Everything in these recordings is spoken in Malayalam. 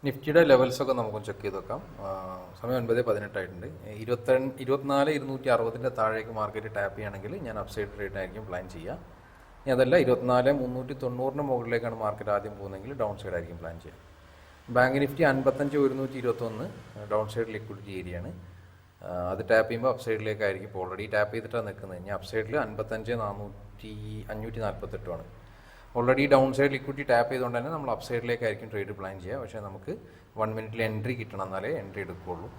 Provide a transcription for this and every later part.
നിഫ്റ്റിയുടെ ലെവൽസൊക്കെ നമുക്ക് ചെക്ക് ചെയ്ത് വെക്കാം. സമയം 9:18 ആയിട്ടുണ്ട്. 24,260 താഴേക്ക് മാർക്കറ്റ് ടാപ്പ് ചെയ്യുകയാണെങ്കിൽ ഞാൻ അപ്സൈഡ് ട്രേഡ് ആയിരിക്കും പ്ലാൻ ചെയ്യുക. ഇനി അതല്ല 24,390 മുകളിലേക്കാണ് മാർക്കറ്റ് ആദ്യം പോകുന്നതെങ്കിൽ ഡൗൺ സൈഡ് ആയിരിക്കും പ്ലാൻ ചെയ്യുക. Bank Nifty 55,121 down side liquidity ഏരിയയാണ്. അത് ടാപ്പ് ചെയ്യുമ്പോൾ അപ്സൈഡിലേക്കായിരിക്കും. ഇപ്പോൾ ഓൾറെഡി ടാപ്പ് ചെയ്തിട്ടാണ് നിൽക്കുന്നത്. ഇനി അപ്സൈഡിൽ 55,548 already down side liquidity tap ചെയ്തുകൊണ്ട് തന്നെ നമ്മൾ അപ്പ് സൈഡിലേക്കായിരിക്കും ട്രേഡ് പ്ലാൻ ചെയ്യുക. പക്ഷേ നമുക്ക് 1 മിനിറ്റിൽ എൻട്രി കിട്ടണം, എന്നാലേ എൻട്രി എടുക്കുകയുള്ളൂ.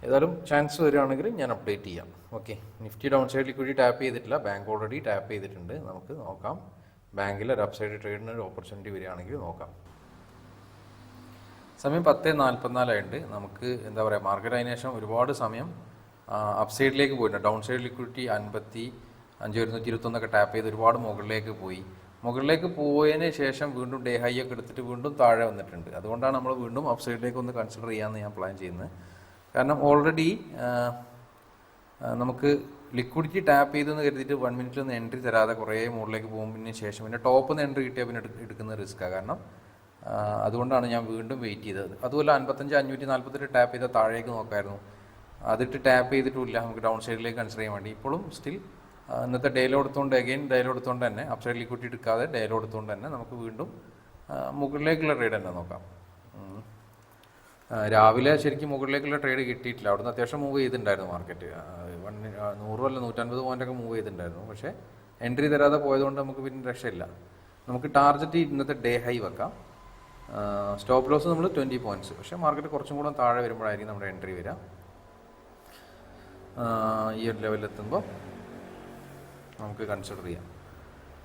ഏതായാലും ചാൻസ് വരികയാണെങ്കിൽ ഞാൻ അപ്ഡേറ്റ് ചെയ്യാം. Okay, Nifty down side liquidity tap ചെയ്തിട്ടില്ല, ബാങ്ക് ഓൾറെഡി ടാപ്പ് ചെയ്തിട്ടുണ്ട്. നമുക്ക് നോക്കാം, ബാങ്കിൽ ഒരു അപ്പ് സൈഡ് ട്രേഡിന് ഒരു ഓപ്പർച്യൂണിറ്റി വരികയാണെങ്കിൽ നോക്കാം. സമയം 10:44 ആയിട്ടുണ്ട്. നമുക്ക് എന്താ പറയുക, മാർക്കറ്റ് അതിന് ശേഷം ഒരുപാട് സമയം അപ്പ് സൈഡിലേക്ക് പോയിട്ടുണ്ട്. ഡൗൺ സൈഡ് ലിക്വിഡിറ്റി 55,121 ടാപ്പ് ചെയ്ത് ഒരുപാട് മുകളിലേക്ക് പോയതിന് ശേഷം വീണ്ടും ഡേ ഹൈ ഒക്കെ എടുത്തിട്ട് വീണ്ടും താഴെ വന്നിട്ടുണ്ട്. അതുകൊണ്ടാണ് നമ്മൾ വീണ്ടും അപ്പ് സൈഡിലേക്ക് ഒന്ന് കൺസിഡർ ചെയ്യാമെന്ന് ഞാൻ പ്ലാൻ ചെയ്യുന്നത്. കാരണം ഓൾറെഡി നമുക്ക് ലിക്വിഡിറ്റി ടാപ്പ് ചെയ്തെന്ന് കരുതിയിട്ട് 1 മിനിറ്റിലൊന്നും എൻട്രി തരാതെ കുറേ മുകളിലേക്ക് പോകുന്നതിന് ശേഷം പിന്നെ ടോപ്പിൽ നിന്ന് എൻട്രി കിട്ടിയാൽ പിന്നെ എടുക്കുന്ന റിസ്ക്കാണ്. കാരണം അതുകൊണ്ടാണ് ഞാൻ വീണ്ടും വെയിറ്റ് ചെയ്തത്. അതുപോലെ 55,548 ടാപ്പ് ചെയ്താൽ താഴേക്ക് നോക്കായിരുന്നു. അതിട്ട് ടാപ്പ് ചെയ്തിട്ടുമില്ല, നമുക്ക് ഡൗൺ സൈഡിലേക്ക് കൺസിഡർ ചെയ്യാൻ വേണ്ടി. ഇപ്പോഴും സ്റ്റിൽ ഇന്നത്തെ ഡേയിലോ എടുത്തുകൊണ്ട് ഡേയിലോ എടുത്തുകൊണ്ട് തന്നെ അപ്സൈഡ് ലിക്വിഡിറ്റി എടുക്കാതെ ഡേയിലോ എടുത്തുകൊണ്ട് തന്നെ നമുക്ക് വീണ്ടും മുകളിലേക്കുള്ള ട്രേഡ് തന്നെ നോക്കാം. രാവിലെ ശരിക്കും മുകളിലേക്കുള്ള ട്രേഡ് കിട്ടിയിട്ടില്ല. അവിടുന്ന് അത്യാവശ്യം മൂവ് ചെയ്തിട്ടുണ്ടായിരുന്നു മാർക്കറ്റ്. 100 അല്ല 150 പോയിൻ്റൊക്കെ മൂവ് ചെയ്തിട്ടുണ്ടായിരുന്നു. പക്ഷേ എൻട്രി തരാതെ പോയതുകൊണ്ട് നമുക്ക് പിന്നെ രക്ഷയില്ല. നമുക്ക് ടാർഗറ്റ് ഇന്നത്തെ ഡേ ഹൈ വെക്കാം. സ്റ്റോപ്പ് ലോസ് നമ്മൾ 20 പോയിൻറ്റ്സ്. പക്ഷേ മാർക്കറ്റ് കുറച്ചും കൂടെ താഴെ വരുമ്പോഴായിരിക്കും നമ്മുടെ എൻട്രി വരിക. ഈ ഒരു ലെവലിലെത്തുമ്പോൾ നമുക്ക് കൺസിഡർ ചെയ്യാം.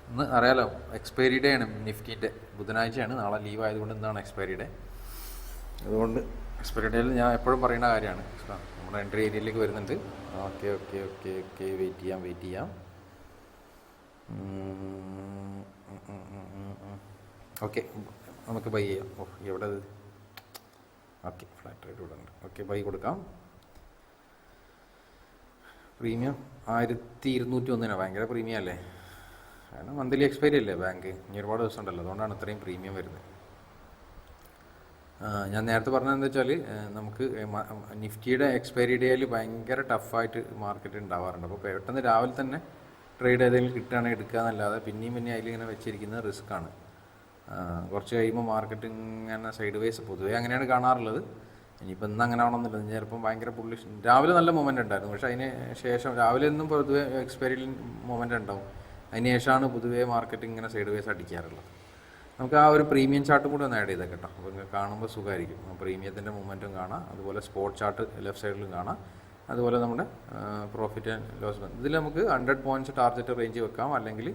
ഇന്ന് അറിയാലോ, എക്സ്പയറി ഡേ ആണ് നിഫ്റ്റിൻ്റെ. ബുധനാഴ്ചയാണ്, നാളെ ലീവ് ആയതുകൊണ്ട് ഇന്നാണ് എക്സ്പയറി ഡേ. അതുകൊണ്ട് എക്സ്പയറി ഡേയിൽ ഞാൻ എപ്പോഴും പറയുന്ന കാര്യമാണ്, നമ്മുടെ എൻട്രി ഏരിയയിലേക്ക് വരുന്നുണ്ട്. ഓക്കെ വെയിറ്റ് ചെയ്യാം. ഓക്കെ, നമുക്ക് ബൈ ചെയ്യാം. എവിടെ ഓക്കെ, ഫ്ലാറ്റ് റേറ്റ് ഇവിടെ ഉണ്ട്. ഓക്കെ, ബൈ കൊടുക്കാം. പ്രീമിയം 1,201 ഭയങ്കര പ്രീമിയം അല്ലേ? കാരണം മന്ത്ലി എക്സ്പയറി അല്ലേ ബാങ്ക്, ഇനി ഒരുപാട് ദിവസം ഉണ്ടല്ലോ, അതുകൊണ്ടാണ് ഇത്രയും പ്രീമിയം വരുന്നത്. ഞാൻ നേരത്തെ പറഞ്ഞത് എന്താ വെച്ചാൽ, നമുക്ക് നിഫ്റ്റിയുടെ എക്സ്പയറി ഡേയിൽ ഭയങ്കര ടഫായിട്ട് മാർക്കറ്റ് ഉണ്ടാവാറുണ്ട്. അപ്പോൾ പെട്ടെന്ന് രാവിലെ തന്നെ ട്രേഡ് ഏതെങ്കിലും കിട്ടുകയാണെങ്കിൽ എടുക്കുക എന്നല്ലാതെ പിന്നെയും അതിലിങ്ങനെ വെച്ചിരിക്കുന്നത് റിസ്ക്കാണ്. കുറച്ച് കഴിയുമ്പോൾ മാർക്കറ്റ് ഇങ്ങനെ സൈഡ് വേസ് പൊതുവേ അങ്ങനെയാണ് കാണാറുള്ളത്. ഇനിയിപ്പോൾ ഇന്ന് അങ്ങനെ ആവണമെന്നില്ല. ചിലപ്പം ഭയങ്കര പുള്ളിഷ് രാവിലെ നല്ല മൊമെൻ്റ് ഉണ്ടായിരുന്നു. പക്ഷേ അതിന് ശേഷം രാവിലെ ഒന്നും പൊതുവേ എക്സ്പയറിയിൽ മൊമെൻ്റ് ഉണ്ടാവും. അതിന് ശേഷമാണ് പൊതുവേ മാർക്കറ്റ് ഇങ്ങനെ സൈഡ് വേസ് അടിക്കാറുള്ളത്. നമുക്ക് ആ ഒരു പ്രീമിയം ചാർട്ടും കൂടെ ഒന്ന് ആഡ് ചെയ്തേക്കാം കേട്ടോ. അപ്പോൾ നിങ്ങൾക്ക് കാണുമ്പോൾ സുഖമായിരിക്കും. പ്രീമിയത്തിൻ്റെ മൊമെൻറ്റും കാണാം, അതുപോലെ സ്പോട്ട് ചാർട്ട് ലെഫ്റ്റ് സൈഡിലും കാണാം, അതുപോലെ നമ്മുടെ പ്രോഫിറ്റ് ആൻഡ് ലോസ്. ഇതിൽ നമുക്ക് 100 പോയിൻറ്റ്സ് ടാർഗറ്റ് റേഞ്ച് വെക്കാം, അല്ലെങ്കിൽ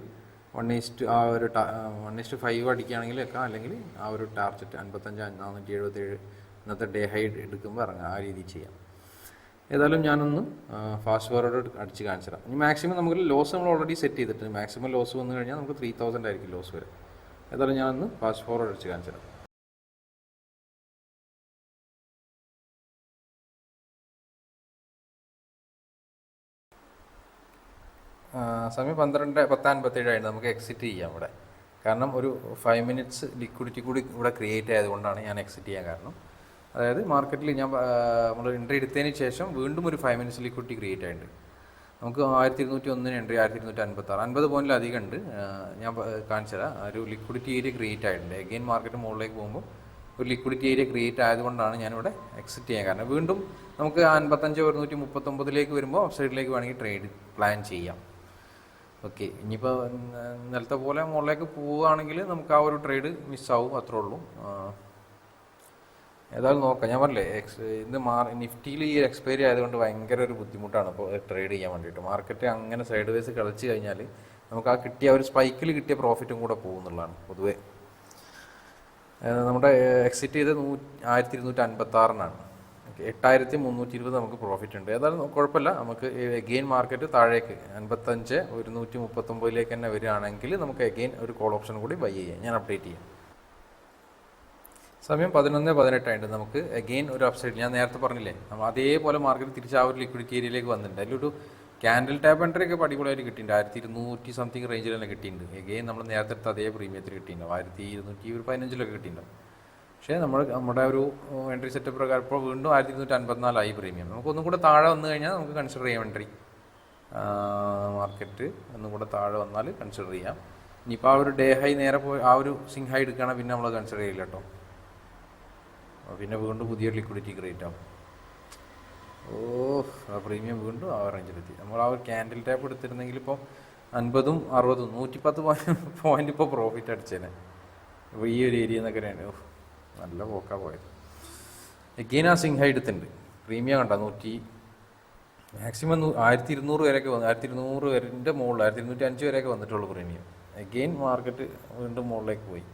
1:5 അടിക്കുകയാണെങ്കിൽ വെക്കാം, അല്ലെങ്കിൽ ആ ഒരു ടാർഗറ്റ് 55,477 ഇന്നത്തെ ഡേ ഹൈ എടുക്കുമ്പോൾ ഇറങ്ങാം. ആ രീതിയിൽ ചെയ്യാം. ഏതായാലും ഞാനൊന്ന് ഫാസ്റ്റ് ഫോർവേഡ് അടിച്ച് കാണിച്ചു തരാം. ഇനി മാക്സിമം നമുക്ക് ലോസ് നമ്മൾ ഓൾറെഡി സെറ്റ് ചെയ്തിട്ട് മാക്സിമം ലോസ് വന്നു കഴിഞ്ഞാൽ നമുക്ക് 3,000 ആയിരിക്കും ലോസ് വരും. ഏതായാലും ഞാനൊന്ന് ഫാസ്റ്റ് ഫോർവേഡ് അടിച്ച് കാണിച്ചു തരാം. സമയം 10:57 ആയിട്ട് നമുക്ക് എക്സിറ്റ് ചെയ്യാം ഇവിടെ. കാരണം ഒരു 5 മിനിറ്റ്സ് ലിക്വിഡിറ്റി കൂടി ഇവിടെ ക്രിയേറ്റ് ആയതുകൊണ്ടാണ് ഞാൻ എക്സിറ്റ് ചെയ്യാൻ കാരണം. അതായത് മാർക്കറ്റിൽ നമ്മൾ എൻട്രി എടുത്തതിന് ശേഷം വീണ്ടും ഒരു 5 മിനിറ്റ്സ് ലിക്വിഡിറ്റി ക്രിയേറ്റ് ആയിട്ടുണ്ട്. നമുക്ക് 1,201 എൻട്രി 1,256 50 പോയിന്റിലധികം ഉണ്ട്. ഞാൻ കാണിച്ചു തരാം. ഒരു ലിക്വിഡിറ്റി ഏരിയ ക്രിയേറ്റ് ആയിട്ടുണ്ട്. അഗെയിൻ മാർക്കറ്റ് മുകളിലേക്ക് പോകുമ്പോൾ ഒരു ലിക്വിഡിറ്റി ഏരിയ ക്രിയേറ്റ് ആയതുകൊണ്ടാണ് ഞാനിവിടെ എക്സിറ്റ് ചെയ്യാൻ കാരണം. വീണ്ടും നമുക്ക് 55,139 വരുമ്പോൾ ഓഫ് സൈഡിലേക്ക് വേണമെങ്കിൽ ട്രേഡ് പ്ലാൻ ചെയ്യാം. ഓക്കെ, ഇനിയിപ്പോൾ ഇന്നലത്തെ പോലെ മുകളിലേക്ക് പോവുകയാണെങ്കിൽ നമുക്ക് ആ ഒരു ട്രേഡ് മിസ്സാവും, അത്രേ ഉള്ളൂ. ഏതായാലും നോക്കാം. ഞാൻ പറഞ്ഞില്ലേ, ഇന്ന് നിഫ്റ്റിയിൽ ഈ എക്സ്പയറി ആയതുകൊണ്ട് ഭയങ്കര ഒരു ബുദ്ധിമുട്ടാണ് ഇപ്പോൾ ട്രേഡ് ചെയ്യാൻ വേണ്ടിയിട്ട്. മാർക്കറ്റ് അങ്ങനെ സൈഡ് വേസ് കളിച്ച് കഴിഞ്ഞാൽ നമുക്ക് ആ കിട്ടിയ ഒരു സ്പൈക്കിൽ കിട്ടിയ പ്രോഫിറ്റും കൂടെ പോകുന്നുള്ളതാണ് പൊതുവേ. നമ്മുടെ എക്സിറ്റ് ചെയ്ത് 1,256 ഓക്കെ, 8,320 നമുക്ക് പ്രോഫിറ്റ് ഉണ്ട്. ഏതായാലും കുഴപ്പമില്ല. നമുക്ക് എഗെയിൻ മാർക്കറ്റ് താഴേക്ക് 55,139 തന്നെ വരികയാണെങ്കിൽ നമുക്ക് എഗെയിൻ ഒരു കോൾ ഓപ്ഷൻ കൂടി ബൈ ചെയ്യാം. ഞാൻ അപ്ഡേറ്റ് ചെയ്യാം. സമയം 11:18 ആയിട്ട് നമുക്ക് അഗെയിൻ ഒരു അപ്സൈഡ്. ഞാൻ നേരത്തെ പറഞ്ഞില്ലേ, നമ്മൾ അതേപോലെ മാർക്കറ്റ് തിരിച്ച് ആ ഒരു ലിക്വിഡിറ്റി ഏരിയയിലേക്ക് വന്നിട്ടുണ്ട്. അതിലൊരു ക്യാൻഡിൽ ടാപ്പ് എൻട്രി ഒക്കെ അടിപൊളിയായിട്ട് കിട്ടിയിട്ടുണ്ട്. 1,200 സംതിങ് റേഞ്ചിൽ തന്നെ കിട്ടിയിട്ടുണ്ട്. എഗെയിൻ നമ്മൾ നേരത്തെ എടുത്ത അതേ പ്രീമിയത്തിൽ കിട്ടിയിട്ടുണ്ടാവും. 1,215 കിട്ടിയിട്ടുണ്ടാവും. പക്ഷേ നമ്മുടെ ഒരു എൻട്രി സെറ്റപ്പ് പ്രകാരം ഇപ്പോൾ വീണ്ടും 1254 പ്രീമിയം. നമുക്കൊന്നും കൂടെ താഴെ വന്നു കഴിഞ്ഞാൽ നമുക്ക് കൺസിഡർ ചെയ്യാം എൻട്രി. മാർക്കറ്റ് ഒന്നും കൂടെ താഴെ വന്നാൽ കൺസിഡർ ചെയ്യാം. ഇനിയിപ്പോൾ ആ ഒരു ഡേ ഹൈ നേരെ പോയി ആ ഒരു സിങ് ഹൈ എടുക്കുകയാണെങ്കിൽ പിന്നെ നമ്മൾ കൺസിഡർ ചെയ്യില്ല കേട്ടോ. പിന്നെ വീണ്ടും പുതിയൊരു ലിക്വിഡിറ്റി ക്രിയേറ്റ് ആവും. ആ പ്രീമിയം വീണ്ടും ആ റേഞ്ചിലെത്തി. നമ്മൾ ആ ഒരു ക്യാൻഡിൽ ടാപ്പ് എടുത്തിരുന്നെങ്കിൽ ഇപ്പോൾ 50ഉം 60ഉം 110 പോയിന്റ് ഇപ്പോൾ പ്രോഫിറ്റ് അടിച്ചേനെ. അപ്പോൾ ഈ ഒരു ഏരിയ എന്നൊക്കെ നല്ല പോക്കാ പോയത്. എഗെയിൻ ആ സിങ് ഹൈ എടുത്തിട്ടുണ്ട്. പ്രീമിയം കണ്ട മാക്സിമം 1200 വരെയൊക്കെ വന്നു. 1200 വരെ മുകളിൽ 1205 വരെയൊക്കെ വന്നിട്ടുള്ളൂ പ്രീമിയം. എഗെയിൻ മാർക്കറ്റ് വീണ്ടും മുകളിലേക്ക് പോയി.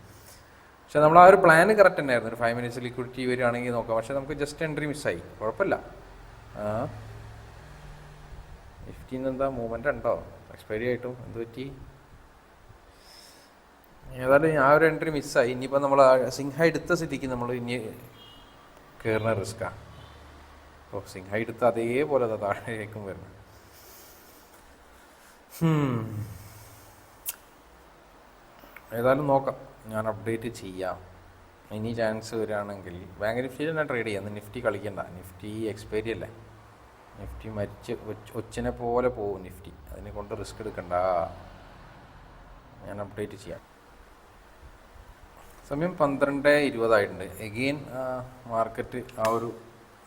പക്ഷെ നമ്മൾ ആ ഒരു പ്ലാന് കറക്റ്റ് തന്നെയായിരുന്നു. ഒരു 5 മിനിറ്റ്സ് ലിക്വിഡിറ്റി വരികയാണെങ്കിൽ നോക്കാം. പക്ഷെ നമുക്ക് ജസ്റ്റ് എൻട്രി മിസ്സായി. കുഴപ്പമില്ല. നിഫ്റ്റിന്ന് എന്താ മൂവ്മെൻ്റ് ഉണ്ടോ? എക്സ്പയറി ആയിട്ടും എന്ത് പറ്റി? ഏതായാലും ആ ഒരു എൻട്രി മിസ്സായി. ഇനിയിപ്പോൾ നമ്മൾ സിങ് ഹൈ എടുത്ത സ്ഥിതിക്ക് നമ്മൾ ഇനി കയറുന്ന റിസ്ക്കാണ്. അപ്പോൾ സിങ് ഹൈ എടുത്ത് അതേപോലെ താഴേക്കും വരുന്നത്. ഏതായാലും നോക്കാം, ഞാൻ അപ്ഡേറ്റ് ചെയ്യാം. ഇനി ചാൻസ് വരികയാണെങ്കിൽ ബാങ്ക് നിഫ്റ്റിയിൽ തന്നെ ട്രേഡ് ചെയ്യാം. നിഫ്റ്റി കളിക്കണ്ട, നിഫ്റ്റി എക്സ്പയറി അല്ലേ. നിഫ്റ്റി മരിച്ച് ഒച്ചിനെ പോലെ പോകും നിഫ്റ്റി. അതിനെ കൊണ്ട് റിസ്ക് എടുക്കണ്ട. ഞാൻ അപ്ഡേറ്റ് ചെയ്യാം. സമയം 12:20 എഗെയിൻ മാർക്കറ്റ് ആ ഒരു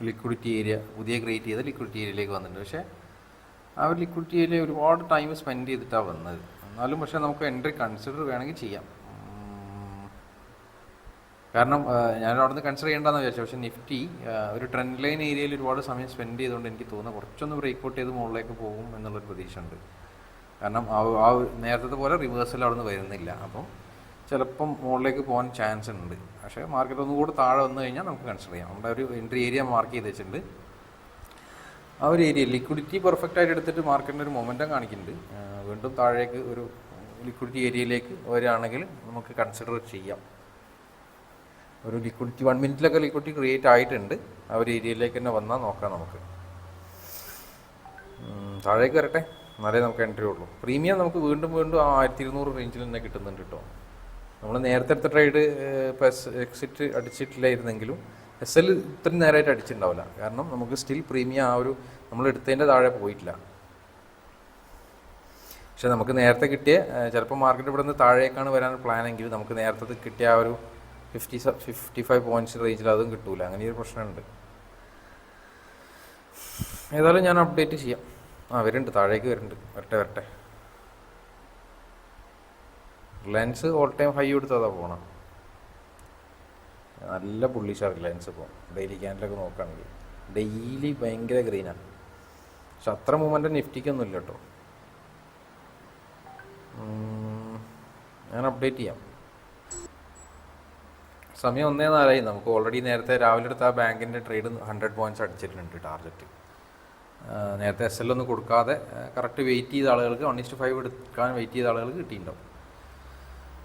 ലിക്വിഡിറ്റി ഏരിയ പുതിയ ക്രിയേറ്റ് ചെയ്ത ലിക്വിഡിറ്റി ഏരിയയിലേക്ക് വന്നിട്ടുണ്ട്. പക്ഷേ ആ ഒരു ലിക്വിഡിറ്റി ഏരിയ ഒരുപാട് ടൈം സ്പെൻഡ് ചെയ്തിട്ടാണ് വന്നത്. എന്നാലും പക്ഷേ നമുക്ക് എൻട്രി കൺസിഡർ വേണമെങ്കിൽ ചെയ്യാം. കാരണം ഞാൻ അവിടെ നിന്ന് കൺസിഡർ ചെയ്യേണ്ടതെന്ന് വിചാരിച്ചു. പക്ഷേ നിഫ്റ്റി ഒരു ട്രെൻഡ് ലൈൻ ഏരിയയിൽ ഒരുപാട് സമയം സ്പെൻഡ് ചെയ്തുകൊണ്ട് എനിക്ക് തോന്നുന്നു കുറച്ചൊന്ന് ബ്രേക്ക് ചെയ്ത് മുകളിലേക്ക് പോകും എന്നുള്ളൊരു പ്രതീക്ഷ ഉണ്ട്. കാരണം ആ നേരത്തെ പോലെ റിവേഴ്സൽ അവിടെ നിന്ന് വരുന്നില്ല. അപ്പം ചിലപ്പം മുകളിലേക്ക് പോകാൻ ചാൻസ് ഉണ്ട്. പക്ഷേ മാർക്കറ്റ് ഒന്നുകൂടി താഴെ വന്നു കഴിഞ്ഞാൽ നമുക്ക് കൺസിഡർ ചെയ്യാം. നമ്മുടെ ഒരു എൻട്രി ഏരിയ മാർക്ക് ചെയ്ത് വെച്ചിട്ടുണ്ട്. ആ ഒരു ഏരിയ ലിക്വിഡിറ്റി പെർഫെക്റ്റ് ആയിട്ട് എടുത്തിട്ട് മാർക്കറ്റിൻ്റെ ഒരു മൊമെൻറ്റം കാണിക്കുന്നുണ്ട്. വീണ്ടും താഴേക്ക് ഒരു ലിക്വിഡിറ്റി ഏരിയയിലേക്ക് വരികയാണെങ്കിൽ നമുക്ക് കൺസിഡർ ചെയ്യാം. ഒരു ലിക്വിഡിറ്റി 1 മിനിറ്റിലൊക്കെ ലിക്വിഡിറ്റി ക്രിയേറ്റ് ആയിട്ടുണ്ട്. ആ ഒരു ഏരിയയിലേക്ക് തന്നെ വന്നാൽ നോക്കാം. നമുക്ക് താഴേക്ക് വരട്ടെ, എന്നാലേ നമുക്ക് എൻട്രി ഉള്ളൂ. പ്രീമിയം നമുക്ക് വീണ്ടും ആ 1200 റേഞ്ചിൽ തന്നെ കിട്ടുന്നുണ്ട് കേട്ടോ. നമ്മൾ നേരത്തെ എടുത്ത ട്രേഡ് ഇപ്പോൾ എക്സിറ്റ് അടിച്ചിട്ടില്ലായിരുന്നെങ്കിലും SL ഇത്രയും നേരമായിട്ട് അടിച്ചിട്ടുണ്ടാവില്ല. കാരണം നമുക്ക് സ്റ്റിൽ പ്രീമിയം ആ ഒരു നമ്മൾ എടുത്തതിൻ്റെ താഴെ പോയിട്ടില്ല. പക്ഷെ നമുക്ക് നേരത്തെ കിട്ടിയ ചിലപ്പോൾ മാർക്കറ്റ് ഇവിടെ നിന്ന് താഴേക്കാണ് വരാൻ പ്ലാനെങ്കിൽ നമുക്ക് നേരത്തെ കിട്ടിയ ആ ഒരു 55 പോയിന്റ്സ് റേഞ്ചിൽ അതും കിട്ടൂല. അങ്ങനെ ഒരു പ്രശ്നമുണ്ട്. ഏതായാലും ഞാൻ അപ്ഡേറ്റ് ചെയ്യാം. വരുന്നുണ്ട്, താഴേക്ക് വരുന്നുണ്ട്. വരട്ടെ. റിലയൻസ് ഓൾ ടൈം ഹൈ എടുത്തതാ പോകണം. നല്ല പുള്ളിഷാണ് റിലയൻസ് ഇപ്പോൾ. ഡെയിലി ക്യാൻഡിലൊക്കെ നോക്കുകയാണെങ്കിൽ ഡെയിലി ഭയങ്കര ഗ്രീനാണ്. പക്ഷെ അത്ര മൂവ്മെൻ്റ് നിഫ്റ്റിക്കൊന്നും ഇല്ല കേട്ടോ. ഞാൻ അപ്ഡേറ്റ് ചെയ്യാം. സമയം 1:04. നമുക്ക് ഓൾറെഡി നേരത്തെ രാവിലെ എടുത്ത ആ ബാങ്കിൻ്റെ ട്രേഡ് 100 പോയിന്റ്സ് അടിച്ചിട്ടുണ്ട് ടാർഗറ്റ്. നേരത്തെ SL ഒന്നും കൊടുക്കാതെ കറക്റ്റ് വെയിറ്റ് ചെയ്ത ആളുകൾക്ക് 1:5 എടുക്കാൻ വെയിറ്റ് ചെയ്ത ആളുകൾക്ക് കിട്ടിയിട്ടുണ്ടാവും.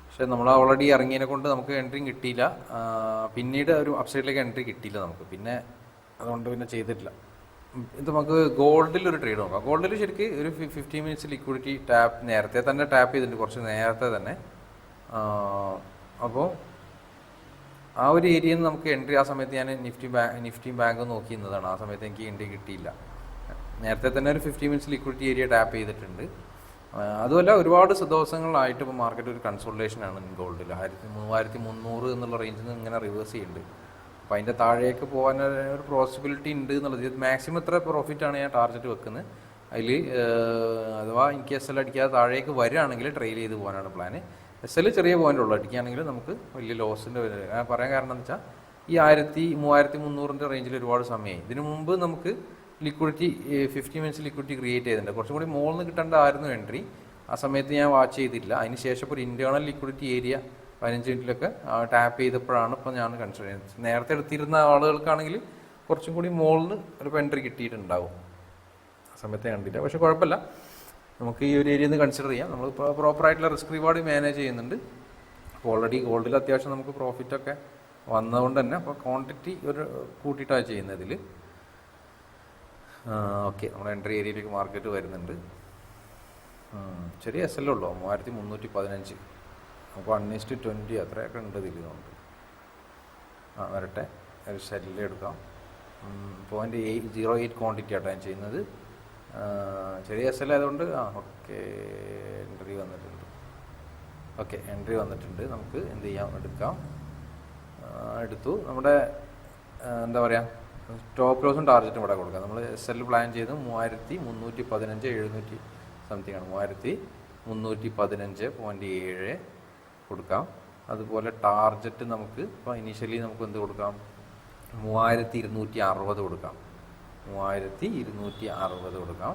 പക്ഷേ നമ്മൾ ഓൾറെഡി ഇറങ്ങിയതിനെ കൊണ്ട് നമുക്ക് എൻട്രിയും കിട്ടിയില്ല. പിന്നീട് ഒരു അപ്സൈഡിലേക്ക് എൻട്രി കിട്ടിയില്ല നമുക്ക്. പിന്നെ അതുകൊണ്ട് പിന്നെ ചെയ്തിട്ടില്ല. ഇത് നമുക്ക് ഗോൾഡിൽ ഒരു ട്രേഡ് നോക്കാം. ഗോൾഡിൽ ശരിക്കും ഒരു 15 മിനിറ്റ്സ് ലിക്വിഡിറ്റി നേരത്തെ തന്നെ ടാപ്പ് ചെയ്തിട്ടുണ്ട്, കുറച്ച് നേരത്തെ തന്നെ. അപ്പോൾ ആ ഒരു ഏരിയയിൽ നിന്ന് നമുക്ക് എൻട്രി ആ സമയത്ത് ഞാൻ നിഫ്റ്റി ബാങ്ക് നോക്കിയിരുന്നതാണ്. ആ സമയത്ത് എനിക്ക് എൻട്രി കിട്ടിയില്ല. നേരത്തെ തന്നെ ഒരു 15 മിനിറ്റ്സ് ലിക്വിഡിറ്റി ഏരിയ ടാപ്പ് ചെയ്തിട്ടുണ്ട്. അതുമല്ല ഒരുപാട് ദിവസങ്ങളായിട്ട് ഇപ്പോൾ മാർക്കറ്റ് ഒരു കൺസോൾട്ടേഷനാണ് ഗോൾഡിൽ. 3300 എന്നുള്ള റേഞ്ചിൽ നിന്ന് ഇങ്ങനെ റിവേഴ്സ് ചെയ്യുന്നുണ്ട്. അപ്പോൾ അതിൻ്റെ താഴേക്ക് പോകാൻ ഒരു പോസിബിലിറ്റി ഉണ്ട് എന്നുള്ളത്. മാക്സിമം എത്ര പ്രോഫിറ്റാണ് ഞാൻ ടാർഗറ്റ് വെക്കുന്നത്. അതിൽ അഥവാ എനിക്ക് SL അടിക്കാതെ താഴേക്ക് വരികയാണെങ്കിൽ ട്രെയിൽ ചെയ്ത് പോകാനാണ് പ്ലാന്. SL ചെറിയ പോയിൻ്റ് ഉള്ളൂ. അടിക്കുകയാണെങ്കിൽ നമുക്ക് വലിയ ലോസിൻ്റെ പറയാൻ കാരണം എന്ന് വെച്ചാൽ ഈ 3300 റേഞ്ചിൽ ഒരുപാട് സമയമായി. ഇതിനു മുമ്പ് നമുക്ക് ലിക്വിഡിറ്റി 50 മിനിറ്റ്സ് ലിക്വിഡിറ്റി ക്രിയേറ്റ് ചെയ്തിട്ടുണ്ട്. കുറച്ചും കൂടി മുകളിൽ നിന്ന് കിട്ടേണ്ടതായിരുന്നു എൻട്രി. ആ സമയത്ത് ഞാൻ വാച്ച് ചെയ്തില്ല. അതിന് ശേഷം ഇപ്പോൾ ഒരു ഇൻറ്റേർണൽ ലിക്വിഡിറ്റി ഏരിയ 15 മിനിറ്റിലൊക്കെ ടാപ്പ് ചെയ്തപ്പോഴാണ് ഇപ്പോൾ ഞാൻ കൺസിഡർ ചെയ്യുന്നത്. നേരത്തെ എടുത്തിരുന്ന ആളുകൾക്കാണെങ്കിൽ കുറച്ചും കൂടി മുകളിൽ നിന്ന് ഒരു എൻട്രി കിട്ടിയിട്ടുണ്ടാവും. ആ സമയത്ത് കണ്ടില്ല. പക്ഷെ കുഴപ്പമില്ല, നമുക്ക് ഈ ഒരു ഏരിയയിൽ നിന്ന് കൺസിഡർ ചെയ്യാം. നമ്മൾ പ്രോപ്പറായിട്ടുള്ള റിസ്ക് റിവാർഡ് മാനേജ് ചെയ്യുന്നുണ്ട്. ഓൾറെഡി ഗോൾഡിൽ അത്യാവശ്യം നമുക്ക് പ്രോഫിറ്റൊക്കെ വന്നതുകൊണ്ട് തന്നെ അപ്പോൾ ക്വാണ്ടിറ്റി ഒരു കൂട്ടിയിട്ടാണ് ചെയ്യുന്നത് ഇതിൽ. ഓക്കെ, നമ്മുടെ എൻട്രി ഏരിയയിലേക്ക് മാർക്കറ്റ് വരുന്നുണ്ട്. ചെറിയ SL ഉള്ളൂ, 3315. അപ്പോൾ 1:20 അത്രയൊക്കെ ഉണ്ട് ഇതിൽ. നമുക്ക് വരട്ടെ. ഒരു സെല്ല് എടുക്കാം. 0.08 ക്വാണ്ടിറ്റി ആട്ടോ ഞാൻ ചെയ്യുന്നത്. ചെറിയ SL ആയതുകൊണ്ട് ഓക്കെ എൻട്രി വന്നിട്ടുണ്ട്. എൻട്രി വന്നിട്ടുണ്ട്. നമുക്ക് എന്ത് ചെയ്യാം, എടുക്കാം. എടുത്തു. നമ്മുടെ എന്താ പറയുക, സ്റ്റോപ്പ് ലോസും ടാർഗറ്റും ഇവിടെ കൊടുക്കാം. നമ്മൾ SL പ്ലാൻ ചെയ്ത് 3315 700 സംതിങ് ആണ്. 3315.7 കൊടുക്കാം. അതുപോലെ ടാർഗറ്റ് നമുക്ക് ഇപ്പോൾ ഇനീഷ്യലി നമുക്ക് എന്ത് കൊടുക്കാം, 3260 കൊടുക്കാം. 3260 കൊടുക്കാം.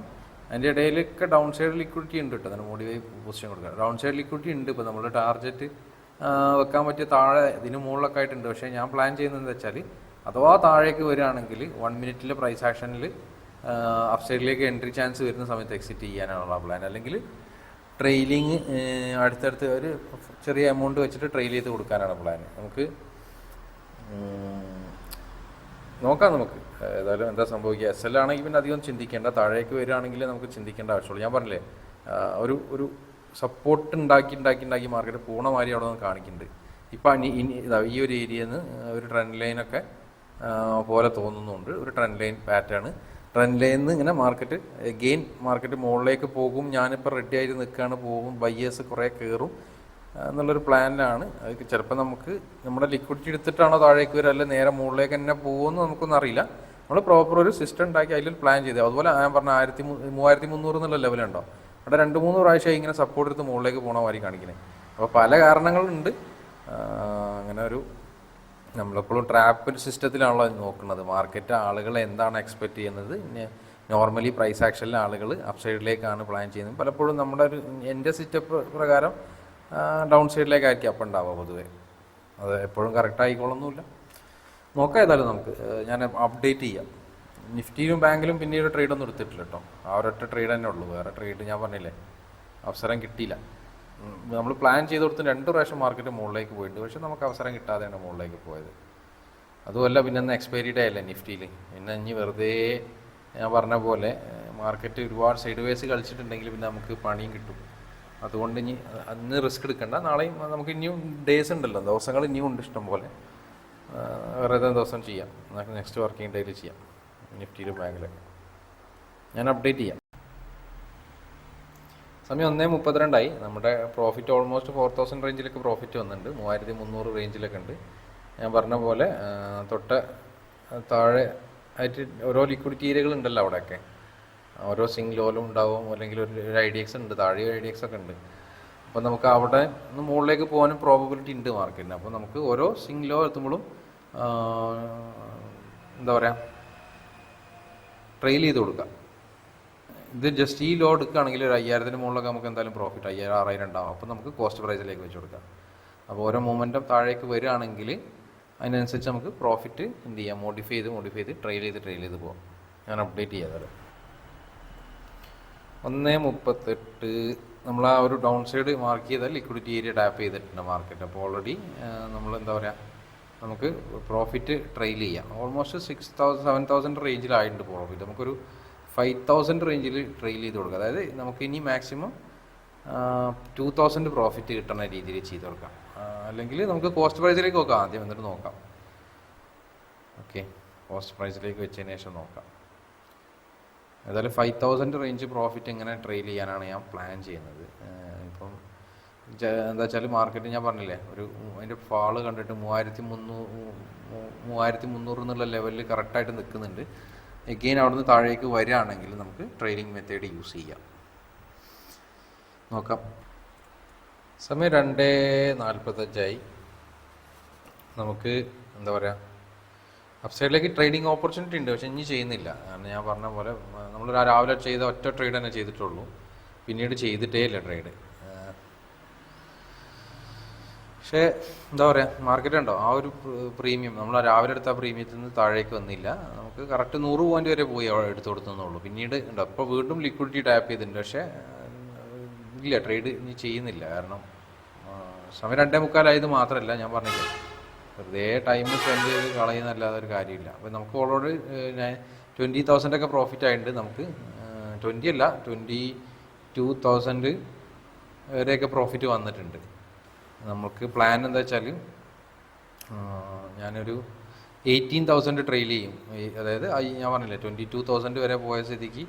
അതിൻ്റെ ഇടയിലൊക്കെ ഡൗൺ സൈഡ് ലിക്വിഡിറ്റി ഉണ്ട് കേട്ടോ. അതിന് മോഡിഫൈ പൊസിഷൻ കൊടുക്കാം. ഡൗൺ സൈഡ് ലിക്വിഡിറ്റി ഉണ്ട്. ഇപ്പോൾ നമ്മൾ ടാർഗറ്റ് വെക്കാൻ പറ്റിയ താഴെ ഇതിന് മുകളിലൊക്കെ ആയിട്ടുണ്ട്. പക്ഷേ ഞാൻ പ്ലാൻ ചെയ്യുന്നത് എന്താ വെച്ചാൽ, അഥവാ താഴേക്ക് വരികയാണെങ്കിൽ 1 മിനിറ്റിലെ പ്രൈസ് ആക്ഷനിൽ അപ്പ് സൈഡിലേക്ക് എൻട്രി ചാൻസ് വരുന്ന സമയത്ത് എക്സിറ്റ് ചെയ്യാനാണുള്ള പ്ലാൻ. അല്ലെങ്കിൽ ട്രെയിലിങ് അടുത്തടുത്ത് ഒരു ചെറിയ എമൗണ്ട് വെച്ചിട്ട് ട്രെയിൽ ചെയ്ത് കൊടുക്കാനാണ് പ്ലാൻ. നമുക്ക് നോക്കാം. നമുക്ക് ഏതായാലും എന്താ സംഭവിക്കുക. SL ആണെങ്കിൽ പിന്നെ അധികം ചിന്തിക്കേണ്ട. താഴേക്ക് വരികയാണെങ്കിൽ നമുക്ക് ചിന്തിക്കേണ്ട ആവശ്യമുള്ളൂ. ഞാൻ പറഞ്ഞില്ലേ, ഒരു സപ്പോർട്ട് ഉണ്ടാക്കി മാർക്കറ്റ് പൂർണ്ണമാരി അവിടെ നിന്ന് കാണിക്കുന്നുണ്ട്. ഇപ്പം ഈ ഒരു ഏരിയയിൽ നിന്ന് ഒരു ട്രെൻഡ് ലൈനൊക്കെ പോലെ തോന്നുന്നുണ്ട്. ഒരു ട്രെൻഡ് ലൈൻ പാറ്റേൺ. ട്രെൻഡ് ലൈനിൽ നിന്ന് ഇങ്ങനെ മാർക്കറ്റ് മുകളിലേക്ക് പോകും. ഞാനിപ്പോൾ റെഡി ആയിട്ട് നിൽക്കുകയാണ്, പോകും, ബയ്യേഴ്സ് കുറേ കയറും എന്നുള്ളൊരു പ്ലാനിലാണ്. അത് ചിലപ്പോൾ നമുക്ക് നമ്മുടെ ലിക്വിഡിറ്റി എടുത്തിട്ടാണോ താഴേക്ക് വരിക, അല്ലെങ്കിൽ നേരെ മുകളിലേക്ക് തന്നെ പോകുമെന്ന് നമുക്കൊന്നും അറിയില്ല. നമ്മൾ പ്രോപ്പർ ഒരു സിസ്റ്റം ഉണ്ടാക്കി അതിൽ പ്ലാൻ ചെയ്ത്, അതുപോലെ ഞാൻ പറഞ്ഞ 3300 എന്നുള്ള ലെവലുണ്ടോ, അവിടെ 2-3 പ്രാവശ്യം ഇങ്ങനെ സപ്പോർട്ട് എടുത്ത് മുകളിലേക്ക് പോകണ മാതിരി കാണിക്കുന്നത്. അപ്പോൾ പല കാരണങ്ങളുണ്ട്. അങ്ങനെ ഒരു നമ്മളെപ്പോഴും ട്രാപ്പ് സിസ്റ്റത്തിലാണല്ലോ നോക്കുന്നത്. മാർക്കറ്റ് ആളുകൾ എന്താണ് എക്സ്പെക്റ്റ് ചെയ്യുന്നത്. നോർമലി പ്രൈസ് ആക്ഷനിലെ ആളുകൾ അപ്പ് സൈഡിലേക്കാണ് പ്ലാൻ ചെയ്യുന്നത്. പലപ്പോഴും നമ്മുടെ എൻ്റെ സെറ്റപ്പ് പ്രകാരം ഡൗൺ സൈഡിലേക്കായിരിക്കും അപ്പം ഉണ്ടാവുക പൊതുവെ. അത് എപ്പോഴും കറക്റ്റ് ആയിക്കോളൊന്നുമില്ല. നോക്കാം. ഏതായാലും നമുക്ക് ഞാൻ അപ്ഡേറ്റ് ചെയ്യാം. നിഫ്റ്റിയിലും ബാങ്കിലും പിന്നീട് ട്രേഡൊന്നും എടുത്തിട്ടില്ല കേട്ടോ. ആ ഒരൊറ്റ ട്രേഡ് തന്നെ ഉള്ളൂ. വേറെ ട്രേഡ് ഞാൻ പറഞ്ഞില്ലേ, അവസരം കിട്ടിയില്ല. നമ്മൾ പ്ലാൻ ചെയ്ത് കൊടുത്ത് 2 പ്രാവശ്യം മാർക്കറ്റ് മുകളിലേക്ക് പോയിട്ടുണ്ട്. പക്ഷെ നമുക്ക് അവസരം കിട്ടാതെയാണ് മുകളിലേക്ക് പോയത്. അതുമല്ല, പിന്നെ ഇന്ന് എക്സ്പയറി ഡേ അല്ലേ നിഫ്റ്റിയിൽ. പിന്നെ ഇനി വെറുതെ ഞാൻ പറഞ്ഞ പോലെ മാർക്കറ്റ് ഒരുപാട് സൈഡ് വേസ് കളിച്ചിട്ടുണ്ടെങ്കിൽ പിന്നെ നമുക്ക് പണിയും കിട്ടും. അതുകൊണ്ട് ഇനി അന്ന് റിസ്ക് എടുക്കണ്ട. നാളെയും നമുക്ക് ഇനിയും ഡേയ്സ് ഉണ്ടല്ലോ, ദിവസങ്ങൾ ഇനിയും ഉണ്ട് ഇഷ്ടം പോലെ. വേറെ ഏതെങ്കിലും ദിവസം ചെയ്യാം. നെക്സ്റ്റ് വർക്കിംഗ് ഡേയിൽ ചെയ്യാം. നിഫ്റ്റിയിലും ബാങ്കിലൊക്കെ ഞാൻ അപ്ഡേറ്റ് ചെയ്യാം. സമയം 1:32 നമ്മുടെ പ്രോഫിറ്റ് ഓൾമോസ്റ്റ് 4000 റേഞ്ചിലൊക്കെ പ്രോഫിറ്റ് വന്നിട്ടുണ്ട്. 3300 റേഞ്ചിലൊക്കെ ഉണ്ട്. ഞാൻ പറഞ്ഞ പോലെ താഴെ ആയിട്ട് ഓരോ ലിക്വിഡിറ്റി ഏരിയകൾ ഉണ്ടല്ലോ അവിടെയൊക്കെ. ഓരോ സിംഗ് ലോലും ഉണ്ടാവും, അല്ലെങ്കിൽ ഒരു IDX ഉണ്ട്, താഴെ IDX ഒക്കെ ഉണ്ട്. അപ്പോൾ നമുക്ക് അവിടെ നിന്ന് മുകളിലേക്ക് പോകാനും പ്രോബബിലിറ്റി ഉണ്ട് മാർക്കറ്റിന്. അപ്പോൾ നമുക്ക് ഓരോ സിംഗ് ലോ എത്തുമ്പോഴും എന്താ പറയുക, ട്രെയിൽ ചെയ്ത് കൊടുക്കാം. ഇത് ജസ്റ്റ് ഈ ലോ എടുക്കുകയാണെങ്കിൽ ഒരു 5000 മുകളിലൊക്കെ നമുക്ക് എന്തായാലും പ്രോഫിറ്റ് 5000-6000 ഉണ്ടാവും. അപ്പോൾ നമുക്ക് കോസ്റ്റ് പ്രൈസിലേക്ക് വെച്ച് കൊടുക്കാം. അപ്പോൾ ഓരോ മൂമെൻറ്റും താഴേക്ക് വരികയാണെങ്കിൽ അതിനനുസരിച്ച് നമുക്ക് പ്രോഫിറ്റ് എന്ത് ചെയ്യാം, മോഡിഫൈ ചെയ്ത് ട്രെയിൽ ചെയ്ത് പോകാം. ഞാൻ അപ്ഡേറ്റ് ചെയ്യാതെ 1:38 നമ്മൾ ആ ഒരു ഡൗൺ സൈഡ് മാർക്ക് ചെയ്താൽ ലിക്വിഡിറ്റി ഏരിയ ടാപ്പ് ചെയ്തിട്ടുണ്ട് മാർക്കറ്റ്. അപ്പോൾ ഓൾറെഡി നമ്മൾ എന്താ പറയുക, നമുക്ക് പ്രോഫിറ്റ് ട്രെയിൽ ചെയ്യാം. ഓൾമോസ്റ്റ് 7,000 റേഞ്ചിലായിട്ടുണ്ട് പ്രോഫിറ്റ്. നമുക്കൊരു 5,000 റേഞ്ചിൽ ട്രെയിൽ ചെയ്ത് കൊടുക്കാം. അതായത് നമുക്ക് ഇനി മാക്സിമം 2,000 പ്രോഫിറ്റ് കിട്ടുന്ന രീതിയിൽ ചെയ്ത് കൊടുക്കാം. അല്ലെങ്കിൽ നമുക്ക് കോസ്റ്റ് പ്രൈസിലേക്ക് നോക്കാം ആദ്യം, എന്നിട്ട് നോക്കാം. ഓക്കെ, കോസ്റ്റ് പ്രൈസിലേക്ക് വെച്ചതിന് ശേഷം നോക്കാം. ഏതായാലും 5,000 റേഞ്ച് പ്രോഫിറ്റ് എങ്ങനെ ട്രെയിൽ ചെയ്യാനാണ് ഞാൻ പ്ലാൻ ചെയ്യുന്നത്. ഇപ്പം എന്താ വെച്ചാൽ മാർക്കറ്റ് ഞാൻ പറഞ്ഞില്ലേ, ഒരു അതിൻ്റെ ഫാള് കണ്ടിട്ട് 3,300 എന്നുള്ള ലെവലിൽ കറക്റ്റായിട്ട് നിൽക്കുന്നുണ്ട്. എഗെയിൻ അവിടുന്ന് താഴേക്ക് വരികയാണെങ്കിൽ നമുക്ക് ട്രേഡിംഗ് മെത്തേഡ് യൂസ് ചെയ്യാം. നോക്കാം. സമയം 2:45. നമുക്ക് എന്താ പറയുക, അപ്സൈഡിലേക്ക് ട്രേഡിംഗ് ഓപ്പർച്യൂണിറ്റി ഉണ്ട്, പക്ഷെ ഇനി ചെയ്യുന്നില്ല. കാരണം ഞാൻ പറഞ്ഞ പോലെ നമ്മൾ രാവിലെ ചെയ്ത ഒറ്റ ട്രേഡ് തന്നെ ചെയ്തിട്ടുള്ളൂ, പിന്നീട് ചെയ്തിട്ടേ ഇല്ല ട്രേഡ്. പക്ഷേ എന്താ പറയുക, മാർക്കറ്റ് ഉണ്ടോ ആ ഒരു പ്രീമിയം, നമ്മൾ രാവിലെ എടുത്ത പ്രീമിയത്തിൽ നിന്ന് താഴേക്ക് വന്നില്ല. നമുക്ക് കറക്റ്റ് 100 പോയിന്റ് വരെ പോയി എടുത്തു കൊടുത്തുന്നുള്ളൂ. പിന്നീട് ഉണ്ടോ ഇപ്പോൾ വീണ്ടും ലിക്വിഡിറ്റി ടാപ്പ് ചെയ്തിട്ടുണ്ട്, പക്ഷേ ഇല്ല, ട്രേഡ് ഇനി ചെയ്യുന്നില്ല. കാരണം സമയം 2:45 മാത്രമല്ല, ഞാൻ പറഞ്ഞില്ലേ, വെറുതെ ടൈം സ്പെൻഡ് ചെയ്ത് കളയുന്നല്ലാതെ ഒരു കാര്യമില്ല. അപ്പോൾ നമുക്ക് ഓൾറെഡി 20,000 പ്രോഫിറ്റ് ആയിട്ടുണ്ട്. നമുക്ക് 20 അല്ല 22,000 വരെയൊക്കെ പ്രോഫിറ്റ് വന്നിട്ടുണ്ട്. നമുക്ക് പ്ലാൻ എന്താ വെച്ചാൽ ഞാനൊരു 18,000 ട്രെയിൽ ചെയ്യും. അതായത് ഞാൻ പറഞ്ഞില്ലേ 22,000 വരെ പോയ സ്ഥിതിക്ക്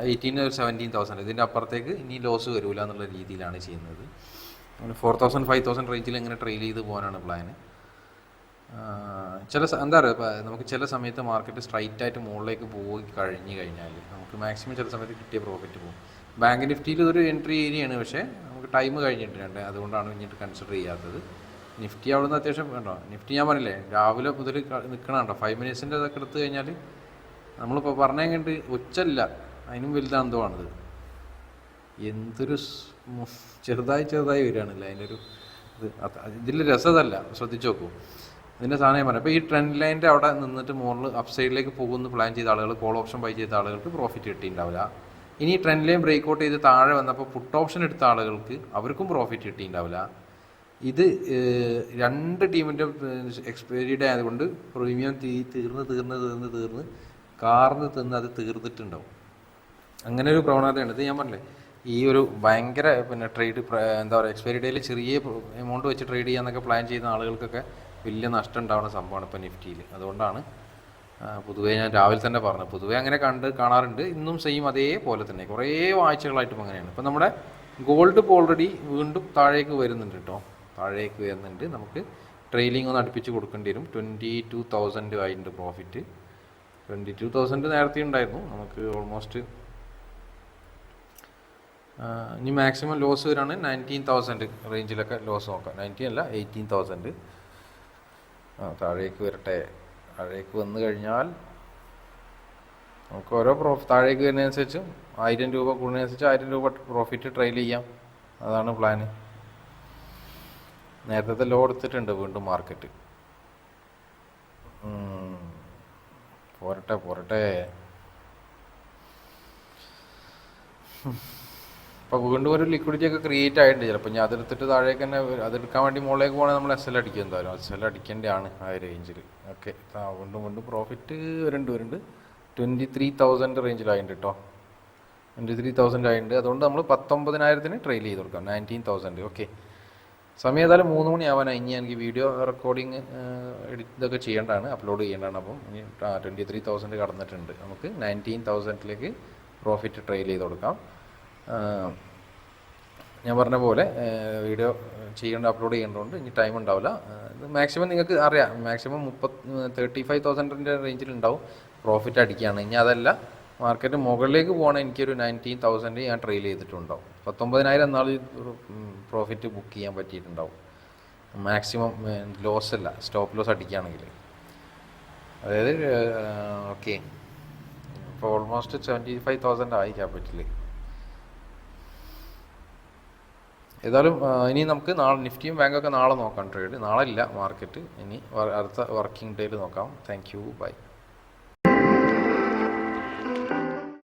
18 ഒരു 17,000 ഇതിൻ്റെ അപ്പുറത്തേക്ക് ഇനി ലോസ് വരില്ല എന്നുള്ള രീതിയിലാണ് ചെയ്യുന്നത്. 4,000 5,000 റേഞ്ചിൽ എങ്ങനെ ട്രെയിൽ ചെയ്ത് പോകാനാണ് പ്ലാന്. എന്താ പറയുക, നമുക്ക് ചില സമയത്ത് മാർക്കറ്റ് സ്ട്രൈറ്റ് ആയിട്ട് മുകളിലേക്ക് പോയി കഴിഞ്ഞാൽ നമുക്ക് മാക്സിമം ചില സമയത്ത് കിട്ടിയ പ്രോഫിറ്റ് പോകും. ബാങ്ക് നിഫ്റ്റിയിൽ ഇതൊരു എൻട്രി ഏരിയയാണ്, പക്ഷേ നമുക്ക് ടൈം കഴിഞ്ഞിട്ടുണ്ട്, അതുകൊണ്ടാണ് ഇങ്ങോട്ട് കൺസിഡർ ചെയ്യാത്തത്. നിഫ്റ്റി അവിടുന്ന് അത്യാവശ്യം വേണ്ടോ, നിഫ്റ്റി ഞാൻ പറഞ്ഞില്ലേ രാവിലെ മുതൽ നിൽക്കണുണ്ടോ 5 മിനിറ്റ്സിൻ്റെ ഇതൊക്കെ എടുത്തു കഴിഞ്ഞാൽ നമ്മളിപ്പോൾ പറഞ്ഞ കണ്ട് ഒച്ചല്ല, അതിനും വലുതാണെന്തോ ആണിത്. എന്തൊരു ചെറുതായി വരികയാണല്ലേ അതിൻ്റെ ഒരു ഇത്. ഇതിൽ രസതല്ല, ശ്രദ്ധിച്ചു നോക്കൂ ഇതിൻ്റെ സാധനം പറഞ്ഞു. അപ്പോൾ ഈ ട്രെൻഡ് ലൈൻ്റെ അവിടെ നിന്നിട്ട് മുകളിൽ അപ്പ് സൈഡിലേക്ക് പോകുമെന്ന് പ്ലാൻ ചെയ്ത ആളുകൾ, കോൾ ഓപ്ഷൻ ബൈ ചെയ്ത ആളുകൾക്ക് പ്രോഫിറ്റ് കിട്ടിയിട്ടുണ്ടാവില്ല. ഇനി ട്രെൻഡ് ലൈൻ ബ്രേക്ക് ഔട്ട് ചെയ്ത് താഴെ വന്നപ്പോൾ പുട്ട് ഓപ്ഷൻ എടുത്ത ആളുകൾക്ക് അവർക്കും പ്രോഫിറ്റ് കിട്ടിയിട്ടുണ്ടാവില്ല. ഇത് രണ്ട് ടീമിൻ്റെ എക്സ്പയറി ഡേ ആയതുകൊണ്ട് പ്രീമിയം തീർന്ന് കാർന്ന് തിന്ന് അത് തീർന്നിട്ടുണ്ടാവും. അങ്ങനെ ഒരു പ്രവണതയാണ് ഇത്. ഞാൻ പറഞ്ഞില്ലേ ഈ ഒരു ഭയങ്കര ട്രേഡ് എന്താ പറയുക, എക്സ്പയറി ഡേയിൽ ചെറിയ എമൗണ്ട് വെച്ച് ട്രേഡ് ചെയ്യാന്നൊക്കെ പ്ലാൻ ചെയ്യുന്ന ആളുകൾക്കൊക്കെ വലിയ നഷ്ടം ഉണ്ടാവുന്ന സംഭവമാണ് ഇപ്പോൾ നിഫ്റ്റിയിൽ. അതുകൊണ്ടാണ് പൊതുവേ ഞാൻ രാവിലെ തന്നെ പറഞ്ഞത്, പൊതുവേ അങ്ങനെ കാണാറുണ്ട്. ഇന്നും സെയിം അതേപോലെ തന്നെ കുറേ ആഴ്ചകളായിട്ടും അങ്ങനെയാണ്. ഇപ്പം നമ്മുടെ ഗോൾഡ് ഇപ്പോൾ ഓൾറെഡി വീണ്ടും താഴേക്ക് വരുന്നുണ്ട് കേട്ടോ, താഴേക്ക് വരുന്നുണ്ട്. നമുക്ക് ട്രെയിലിംഗ് ഒന്ന് അടുപ്പിച്ച് കൊടുക്കേണ്ടി വരും. 22,000 ആയിട്ടുണ്ട് പ്രോഫിറ്റ്. 22,000 നേരത്തെ ഉണ്ടായിരുന്നു. നമുക്ക് ഓൾമോസ്റ്റ് ഇനി മാക്സിമം ലോസ് വരാണ് 19,000 റേഞ്ചിലൊക്കെ ലോസ് നോക്കാം. 19 അല്ല 18,000. താഴേക്ക് വരട്ടെ. താഴേക്ക് വന്നു കഴിഞ്ഞാൽ നമുക്ക് ഓരോ താഴേക്ക് വരുന്നതനുസരിച്ച് 1000 രൂപ കൂടുന്നതനുസരിച്ച് 1000 രൂപ പ്രോഫിറ്റ് ട്രെയിൽ ചെയ്യാം. അതാണ് പ്ലാന്. നേരത്തെ ലോ എടുത്തിട്ടുണ്ട് വീണ്ടും മാർക്കറ്റ്. പോരട്ടെ. അപ്പോൾ വീണ്ടും ഒരു ലിക്വിഡിറ്റി ഒക്കെ ക്രിയേറ്റ് ആയിട്ടുണ്ട്. ചിലപ്പോൾ ഞാൻ അതെടുത്തിട്ട് താഴേക്ക് തന്നെ അതെടുക്കാൻ വേണ്ടി മുകളിലേക്ക് പോകണമെങ്കിൽ നമ്മൾ SL അടിക്കും. എന്തായാലും SL അടിക്കേണ്ടതാണ് ആ റേഞ്ചിൽ. ഓക്കെ, വീണ്ടും പ്രോഫിറ്റ് വരുന്നുണ്ട്. 23,000 റേഞ്ചിലായിട്ടുണ്ട് കേട്ടോ. 23,000 ആയിട്ടുണ്ട്. അതുകൊണ്ട് നമ്മൾ 19,000 ട്രെയിൽ ചെയ്ത് കൊടുക്കാം. 19,000. ഓക്കെ, സമയം ഏതായാലും 3 മണിയാവാനായി. ഇനി എനിക്ക് വീഡിയോ റെക്കോർഡിങ് ഇതൊക്കെ ചെയ്യേണ്ടതാണ്, അപ്ലോഡ് ചെയ്യേണ്ടതാണ്. അപ്പം ഇനി 23,000 കടന്നിട്ടുണ്ട്. നമുക്ക് 19,000 പ്രോഫിറ്റ് ട്രെയിൽ ചെയ്ത് കൊടുക്കാം. ഞാൻ പറഞ്ഞ പോലെ വീഡിയോ അപ്ലോഡ് ചെയ്യേണ്ടതുകൊണ്ട് ഇനി ടൈം ഉണ്ടാവില്ല. മാക്സിമം നിങ്ങൾക്ക് അറിയാം, മാക്സിമം 35,000 റേഞ്ചിൽ ഉണ്ടാവും പ്രോഫിറ്റ് അടിക്കുകയാണ്. ഇനി അതല്ല മാർക്കറ്റ് മുകളിലേക്ക് പോകണമെങ്കിൽ എനിക്കൊരു 19,000 ഞാൻ ട്രെയിൽ ചെയ്തിട്ടുണ്ടാവും. 19,000 എന്നാൾ പ്രോഫിറ്റ് ബുക്ക് ചെയ്യാൻ പറ്റിയിട്ടുണ്ടാവും. മാക്സിമം ലോസ് അല്ല, സ്റ്റോപ്പ് ലോസ് അടിക്കുകയാണെങ്കിൽ. അതായത് ഓക്കെ, ഇപ്പോൾ ഓൾമോസ്റ്റ് 75,000 ആയി ക്യാപിറ്റൽ. ഏതായാലും ഇനി നമുക്ക് നാളെ നിഫ്റ്റിയും ബാങ്കൊക്കെ നാളെ നോക്കാം ട്രേഡ്. നാളെ ഇല്ല മാർക്കറ്റ്, ഇനി അടുത്ത വർക്കിംഗ് ഡേയിൽ നോക്കാം. Thank you, by.